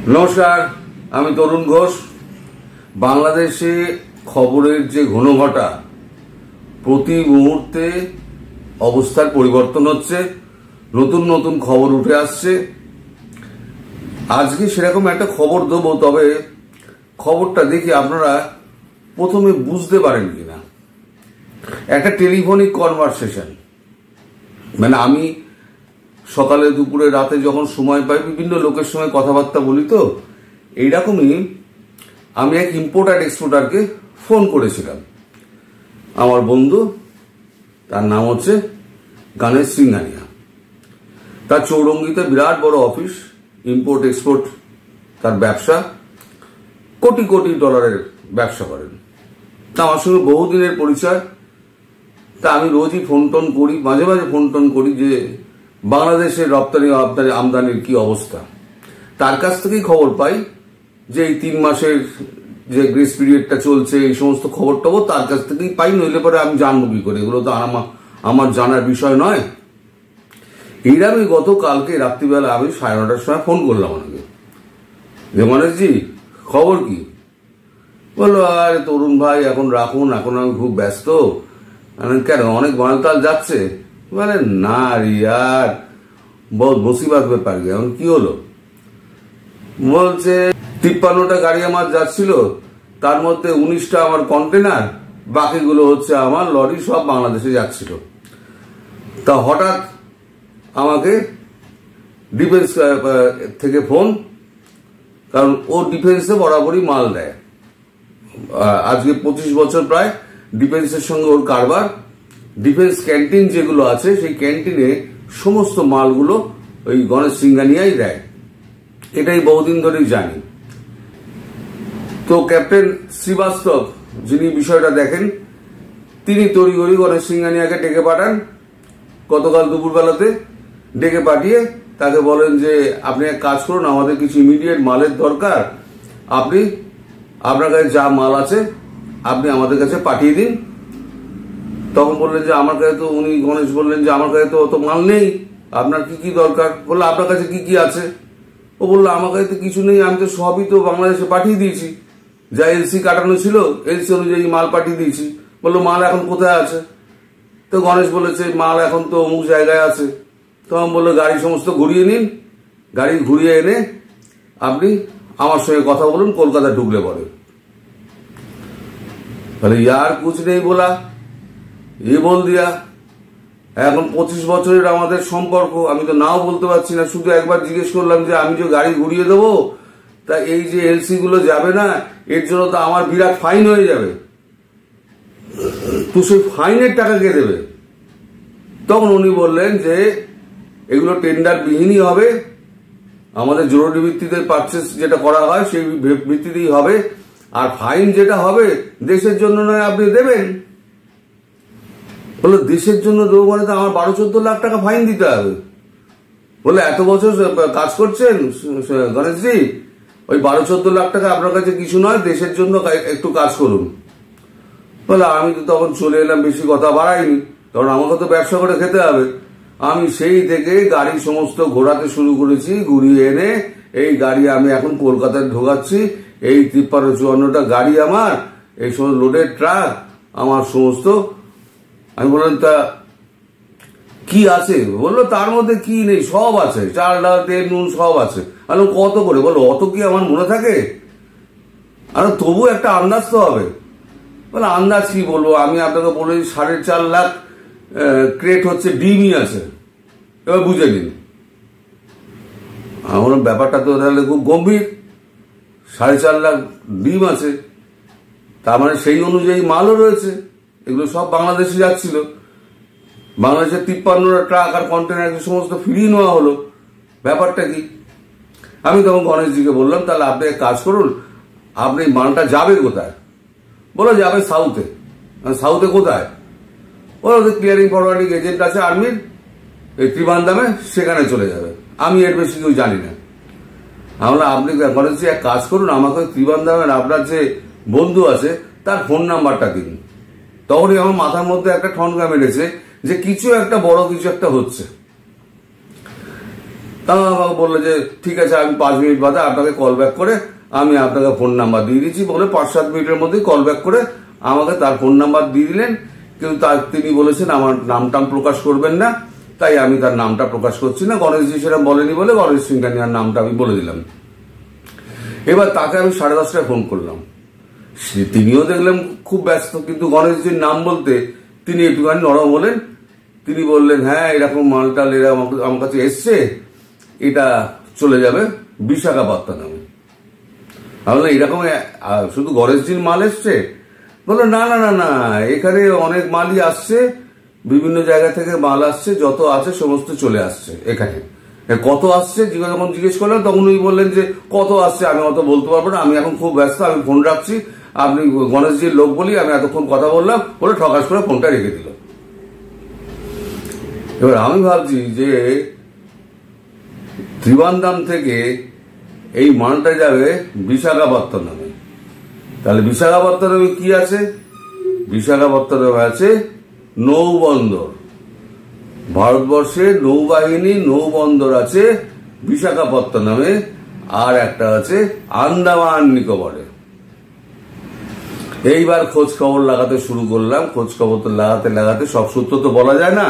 নমস্কার, আমি তরুণ ঘোষ। বাংলাদেশে খবরের যে ঘনঘটা, প্রতি মুহূর্তে অবস্থার পরিবর্তন হচ্ছে, নতুন নতুন খবর উঠে আসছে। আজকে সেরকম একটা খবর দেবো, তবে খবরটা দেখি আপনারা প্রথমে বুঝতে পারেন কিনা। একটা টেলিফোনিক কনভারসেশন, মানে আমি সকালে দুপুরে রাতে যখন সময় পাই বিভিন্ন লোকের সঙ্গে কথাবার্তা বলি, তো এইরকমই আমি এক ইম্পোর্টার এক্সপোর্টারকে ফোন করেছিলাম। আমার বন্ধু, তার নাম হচ্ছে গণেশ সিংহানিয়া। তার চৌরঙ্গিতে বিরাট বড় অফিস, ইম্পোর্ট এক্সপোর্ট তার ব্যবসা, কোটি কোটি ডলারের ব্যবসা করেন। তা আমার সঙ্গে বহুদিনের পরিচয়। তা আমি রোজই ফোন টোন করি, মাঝে মাঝে ফোন টোন করি যে বাংলাদেশের রপ্তানি আমদানির কি অবস্থা। তার কাছ থেকেই খবর পাই যে এই 3 মাসের যে গ্রেস পিরিয়ডটা চলছে, এই সমস্ত খবর টবর তার কাছ থেকেই পাই। নইলে পরে আমি জানবো কি করে? এগুলো তো আমার জানার বিষয় নয়। এইরকমই গতকালকে রাত্রিবেলা আমি 9:30টার সময় ফোন করলাম ওনাকে, যে গণেশজি খবর কি? বললো, আরে তরুণ ভাই এখন রাখুন, এখন আমি খুব ব্যস্ত। কেন, অনেক মালটাল যাচ্ছে? বলে না রিয়ার, বহুত মুসিবত ব্যাপার। এখন কি হলো? বলছে 53টা গাড়ি আমার যাচ্ছিল, তার মধ্যে 19টা আমার কন্টেনার, বাকিগুলো হচ্ছে আমার লরি, সব বাংলাদেশে যাচ্ছিল। তা হঠাৎ আমাকে ডিফেন্স থেকে ফোন, কারণ ও ডিফেন্সে বরাবরই মাল দেয়। আজকে 25 বছর প্রায় ডিফেন্সের সঙ্গে ওর কারবার। ডিফেন্স ক্যান্টিন যেগুলো আছে, সেই ক্যান্টিনে সমস্ত মালগুলো ওই গণেশ সিংহানিয়াই দেয়, এটাই বহুদিন ধরেই জানি। তো ক্যাপ্টেন শ্রীবাস্তব, যিনি বিষয়টা দেখেন, তিনি তড়িঘড়ি গণেশ সিংহানিয়াকে ডেকে পাঠান গতকাল দুপুরবেলাতে। ডেকে পাঠিয়ে তাকে বলেন যে আপনি এক কাজ করুন, আমাদের কিছু ইমিডিয়েট মালের দরকার, আপনি আপনার কাছে যা মাল আছে আপনি আমাদের কাছে পাঠিয়ে দিন। তখন বললেন যে আমার কাছে তো, উনি গণেশ বললেন যে আমার কাছে তো অত মাল নেই, আপনার কি কি দরকার? বললো আপনার কাছে কি কি আছে? ও বললো আমার কাছে তো কিছু নেই, আমি তো সবই তো বাংলাদেশে পাঠিয়ে দিয়েছি, যা এলসি কাটানো ছিল এলসি অনুযায়ী মাল পাঠিয়ে দিয়েছি। বললো মাল এখন কোথায় আছে? তো গণেশ বলেছে মাল এখন তো অমুক জায়গায় আছে। তখন বললো গাড়ি সমস্ত ঘুরিয়ে নিন, গাড়ি ঘুরিয়ে এনে আপনি আমার সঙ্গে কথা বলুন, কলকাতা ঢুকলে পরে। বলে ইয়ার কুছ নেই বলা, এ বল দিয়া। এখন 25 বছরের আমাদের সম্পর্ক, আমি তো নাও বলতে পারছি না। শুধু একবার জিজ্ঞেস করলাম যে আমি যে গাড়ি ঘুরিয়ে দেবো, তা এই যে এলসি গুলো যাবে না, এর জন্য তো আমার বিরাট ফাইন হয়ে যাবে, তো সেই ফাইনের টাকা কে দেবে? তখন উনি বললেন যে এগুলো টেন্ডার বিহীনই হবে, আমাদের জরুরি ভিত্তিতে পারচেস যেটা করা হয় সেই ভিত্তিতেই হবে, আর ফাইন যেটা হবে দেশের জন্য নয়, আপনি দেবেন। বললো দেশের জন্য দেবো মানে তো আমার 12-14 লাখ টাকা ফাইন দিতে হবে। বলে এত বছর কাজ করছেন গণেশজি, ওই 12-14 লাখ টাকা আপনার কাছে কিছু নয়, দেশের জন্য একটু কাজ করুন। বলে আমি তো তখন চলে এলাম, বেশি কথা বাড়াইনি, কারণ আমাকে তো ব্যবসা করে খেতে হবে। আমি সেই থেকে গাড়ি সমস্ত ঘোরাতে শুরু করেছি, ঘুরিয়ে এনে এই গাড়ি আমি এখন কলকাতায় ঢোকাচ্ছি। এই 53-54টা গাড়ি আমার, এই সমস্ত লোডের ট্রাক আমার সমস্ত। আমি বললাম তা কি আছে? বললো তার মধ্যে কি নেই, সব আছে, চাল ডাল তেল নুন সব আছে। আমি কত করে? বলো অত কি আমার মনে থাকে? আর তবু একটা আন্দাজ তো হবে। বলে আন্দাজ কি বলবো, আমি আপনাকে বলি 4.5 লাখ ক্রেট হচ্ছে ডিমই আছে, এবার বুঝে নিন। আমার ব্যাপারটা তো তাহলে খুব গম্ভীর। 4.5 লাখ ডিম আছে, তার মানে সেই অনুযায়ী মালও রয়েছে। এগুলো সব বাংলাদেশে যাচ্ছিল। বাংলাদেশের 53টা ট্রাক আর কন্টেনার সমস্ত ফিরিয়ে নেওয়া হলো। ব্যাপারটা কি? আমি তখন গণেশজিকে বললাম তাহলে আপনি এক কাজ করুন, আপনি মালটা যাবে কোথায়? বলো যাবে সাউথে। সাউথে কোথায়? বলো ক্লিয়ারিং ফরওয়ার্ডিং এজেন্ট আছে আর্মির, এই ত্রিবান্দামে, সেখানে চলে যাবে। আমি এর বেশি কেউ জানি না। আমরা আপনি গণেশজি এক কাজ করুন, আমাকে ত্রিবান্দামের আপনার যে বন্ধু আছে তার ফোন নাম্বারটা দিন। তখনই আমার মাথার মধ্যে একটা ঠনকা মেরেছে যে কিছু একটা বড় কিছু একটা হচ্ছে। তা আমাকে বললো যে ঠিক আছে, আমি 5 মিনিট বাদে আপনাকে কল ব্যাক করে আমি আপনাকে ফোন নাম্বার দিয়ে দিচ্ছি বলে 5-7 মিনিটের মধ্যেই কল ব্যাক করে আমাকে তার ফোন নাম্বার দিয়ে দিলেন। কিন্তু তিনি বলেছেন আমার নামটাম প্রকাশ করবেন না, তাই আমি তার নামটা প্রকাশ করছি না। গণেশজি সেটা বলেনি বলে গণেশ সিংহানিয়ার নামটা আমি বলে দিলাম। এবার তাকে আমি 10:30টায় ফোন করলাম, তিনিও দেখলাম খুব ব্যস্ত, কিন্তু গণেশজির নাম বলতে তিনি একটুখানি নরম হলেন। তিনি বললেন হ্যাঁ এরকম মালটাল এরা আমার কাছে এসছে, এটা চলে যাবে বিশাখাপত্তনমে। আমি এরকম শুধু গণেশজির মাল এসছে? বললো না না না না, এখানে অনেক মালই আসছে, বিভিন্ন জায়গা থেকে মাল আসছে, যত আছে সমস্ত চলে আসছে এখানে। কত আসছে যখন জিজ্ঞেস করলাম তখন উনি বললেন যে কত আসছে আমি অত বলতে পারবো না, আমি এখন খুব ব্যস্ত, আমি ফোন রাখছি, আপনি গণেশজির লোক বলি আমি এতক্ষণ কথা বললাম বলে ঠকাস করে ফোনটা রেখে দিল। এবার আমি ভাবছি যে ত্রিবান্দাম থেকে এই মালটা যাবে বিশাখাপত্তনমে। তাহলে বিশাখাপত্তনমে কি আছে? বিশাখাপত্তনমে আছে নৌবন্দর। ভারতবর্ষে নৌবাহিনী নৌবন্দর আছে বিশাখাপত্তনমে, আর একটা আছে আন্দামান নিকোবরে। এইবার খোঁজ খবর লাগাতে শুরু করলাম। খোঁজ খবর তো লাগাতে লাগাতে সব সূত্র তো বলা যায় না,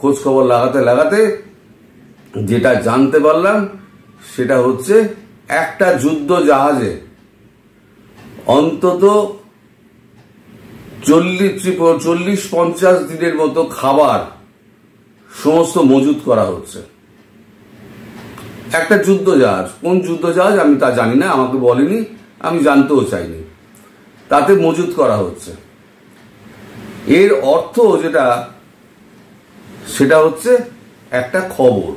খোঁজ খবর লাগাতে লাগাতে যেটা জানতে পারলাম সেটা হচ্ছে একটা যুদ্ধ জাহাজে অন্তত 40-50 দিনের মতো খাবার সমস্ত মজুত করা হচ্ছে। একটা যুদ্ধ জাহাজ, কোন যুদ্ধ জাহাজ আমি তা জানি না, আমাকে বলেনি, আমি জানতেও চাইনি, তাতে মজুত করা হচ্ছে। এর অর্থ যেটা সেটা হচ্ছে একটা খবর।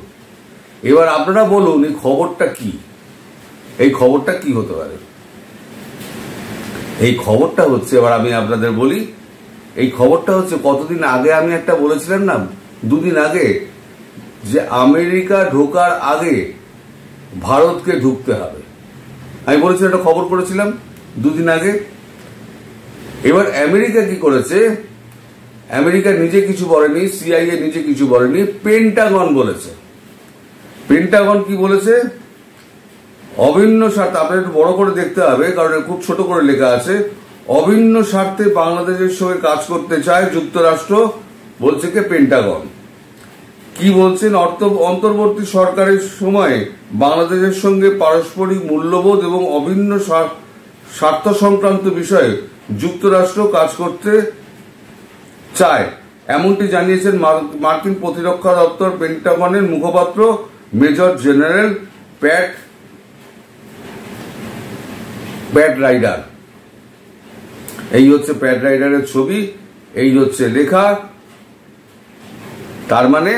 এবার আপনারা বলুন এই খবরটা কি? এই খবরটা কি হতে পারে? এই খবরটা হচ্ছে, এবার আমি আপনাদের বলি, এই খবরটা হচ্ছে কতদিন আগে আমি একটা বলেছিলাম না, 2 দিন আগে, যে আমেরিকা ঢোকার আগে ভারতকে ঢুকতে হবে। আমি বলেছিলাম, একটা খবর করেছিলাম 2 দিন আগে। এবার আমেরিকা কি করেছে? আমেরিকা নিজে কিছু বলেনি, সিআইএ নিজে কিছু বলেনি, পেন্টাগন বলেছে। পেন্টাগন কি বলেছে? অভিন্ন স্বার্থে, আপনার একটু বড় করে দেখতে হবে কারণ খুব ছোট করে লেখা আছে, অভিন্ন স্বার্থে বাংলাদেশের সঙ্গে কাজ করতে চায় যুক্তরাষ্ট্র, বলছে কে? পেন্টাগন। কি বলছেন? অন্তর্বর্তী সরকারের সময়ে বাংলাদেশের সঙ্গে পারস্পরিক মূল্যবোধ এবং অভিন্ন স্বার্থ সংক্রান্ত বিষয়ে যুক্তরাষ্ট্র কাজ করতে চায়, এমনটি জানিয়েছেন মার্কিন প্রতিরক্ষা দপ্তর পেন্টাগনের মুখপাত্র মেজর জেনারেল প্যাট রাইডার। এই হচ্ছে প্যাট রাইডারের ছবি, এই হচ্ছে লেখা। তার মানে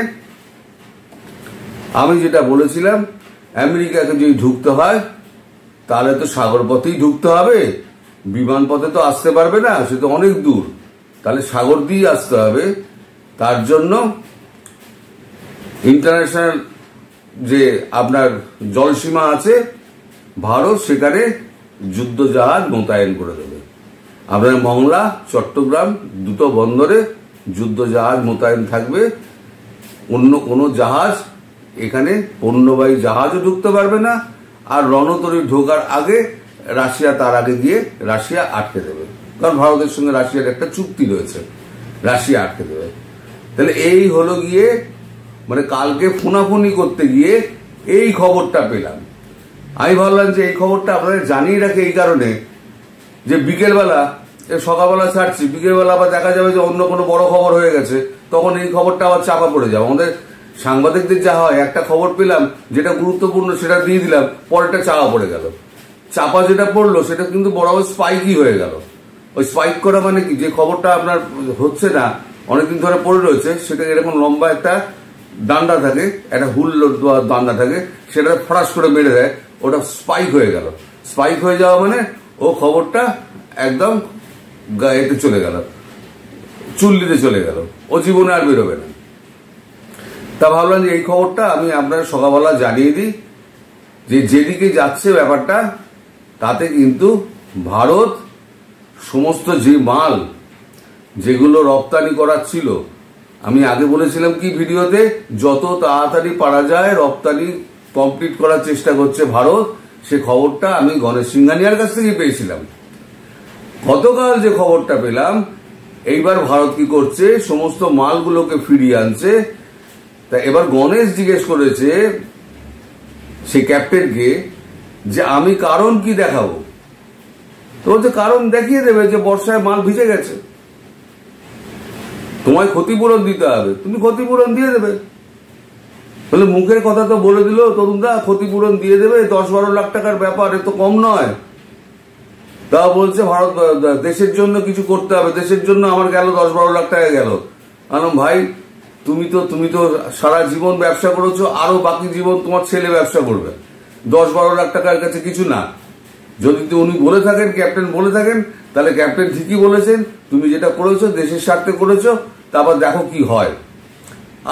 আমি যেটা বলেছিলাম, আমেরিকাকে যদি ঢুকতে হয় তাহলে তো সাগর পথেই ঢুকতে হবে, বিমান পথে তো আসতে পারবে না, সে তো অনেক দূর, তাহলে সাগর দিয়ে আসতে হবে। তার জন্য ইন্টারন্যাশনাল যে আপনার জলসীমা আছে ভারত, সেখানে যুদ্ধ জাহাজ মোতায়েন করে দেবে। আপনার মংলা, চট্টগ্রাম দুটো বন্দরে যুদ্ধ জাহাজ মোতায়েন থাকবে। অন্য কোনো জাহাজ এখানে পণ্যবাহী জাহাজও ঢুকতে পারবে না। আর রণতরী ঢোকার আগে রাশিয়া তার আগে গিয়ে রাশিয়া আটকে দেবে, কারণ ভারতের সঙ্গে রাশিয়ার একটা চুক্তি রয়েছে, রাশিয়া আটকে দেবে। তাহলে এই হলো গিয়ে, মানে কালকে ফোনাফোনি করতে গিয়ে এই খবরটা পেলাম। আমি ভাবলাম যে এই খবরটা আপনাদের জানিয়ে রাখে এই কারণে যে বিকেলবেলা, সকালবেলা ছাড়ছি, বিকেলবেলা আবার দেখা যাবে যে অন্য কোনো বড় খবর হয়ে গেছে, তখন এই খবরটা আবার চাপা পড়ে যাবে। আমাদের সাংবাদিকদের যা হয়, একটা খবর পেলাম যেটা গুরুত্বপূর্ণ সেটা দিয়ে দিলাম, পরেরটা চাপা পড়ে গেল। চাপা যেটা পড়লো সেটা কিন্তু বরাবর স্পাইকই হয়ে গেল। ওই স্পাইক করা মানে কি, যে খবরটা আপনার হচ্ছে না, অনেকদিন ধরে পড়ে রয়েছে, সেটা এরকম লম্বা একটা ডান্ডা থাকে, একটা হুল ডান্ডা থাকে, সেটা ফরাস করে মেরে দেয়, ওটা স্পাইক হয়ে গেল। স্পাইক হয়ে যাওয়া মানে ও খবরটা একদম গায়েতে চলে গেল, চুল্লিতে চলে গেল, ও জীবনে আর বেরোবে না। তা ভাবলাম যে এই খবরটা আমি আপনার সকালবেলা জানিয়ে দিই, যে যেদিকে যাচ্ছে ব্যাপারটা, তাতে কিন্তু ভারত সমস্ত যে মাল যেগুলো রপ্তানি করার ছিল, আমি আগে বলেছিলাম কি ভিডিওতে, যত তাড়াতাড়ি পারা যায় রপ্তানি কমপ্লিট করার চেষ্টা করছে ভারত, সে খবরটা আমি গণেশ সিংহানিয়ার কাছ থেকে পেয়েছিলাম। গতকাল যে খবরটা পেলাম, এইবার ভারত কি করছে, সমস্ত মালগুলোকে ফিরিয়ে আনছে। তা এবার গণেশ জিজ্ঞেস করেছে সে ক্যাপ্টেনকে যে আমি কারণ কি দেখাবো। তো বলছে কারণ দেখিয়ে দেবে যে বর্ষায় মাল ভিজে গেছে, তোমায় ক্ষতিপূরণ দিতে হবে, তুমি ক্ষতিপূরণ দিয়ে দেবে। বলে মুখের কথা তো বলে দিল তরুণদা, ক্ষতিপূরণ দিয়ে দেবে, 10-12 লাখ টাকার ব্যাপার, এ তো কম নয়। তা বলছে ভারত দেশের জন্য কিছু করতে হবে, দেশের জন্য আমার গেল 10-12 লাখ টাকা গেল। আলম ভাই, তুমি তো সারা জীবন ব্যবসা করেছো, আরো বাকি জীবন তোমার ছেলে ব্যবসা করবে, 10-12 লাখ টাকার কাছে কিছু না। যদি উনি বলে থাকেন, ক্যাপ্টেন বলে থাকেন, তাহলে ক্যাপ্টেন ঠিকই বলেছেন, তুমি যেটা করেছো দেশের স্বার্থে করেছো, তারপর দেখো কি হয়।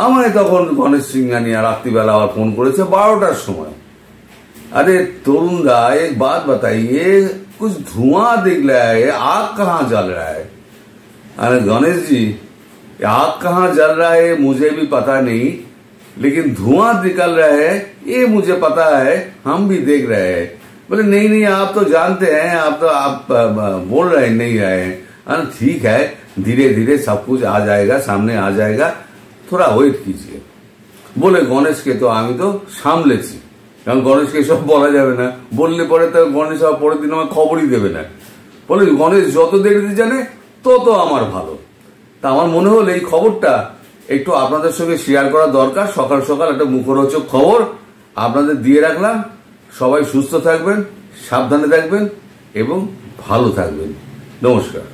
আমায় তখন গণেশ সিংহানিয়া রাত্রিবেলা আবার ফোন করেছে 12টার সময়। अरे तरुण दा एक बात बताइए, कुछ धुआं दिख रहा है, आग कहाँ जल रहा है? अरे गणेश जी, आग कहाँ जल रहा है मुझे भी पता नहीं, लेकिन धुआं निकल रहा है ये मुझे पता है, हम भी देख रहे हैं। बोले नहीं आप तो जानते हैं, आप बोल रहे नहीं रहे हैं। अरे ठीक है, धीरे धीरे सब कुछ आ जाएगा, सामने आ जाएगा, थोड़ा वेट कीजिए। बोले गणेश के तो আমি তো সামলেছি, কারণ গণেশকে এসব বলা যাবে না, বললে পরে তো গণেশ আবার পরের দিন আমার খবরই দেবে না। বলে গণেশ যত দেরিতে জানে তত আমার ভালো। তা আমার মনে হলো এই খবরটা একটু আপনাদের সঙ্গে শেয়ার করা দরকার। সকাল সকাল একটা মুখরোচক খবর আপনাদের দিয়ে রাখলাম। সবাই সুস্থ থাকবেন, সাবধানে থাকবেন এবং ভালো থাকবেন। নমস্কার।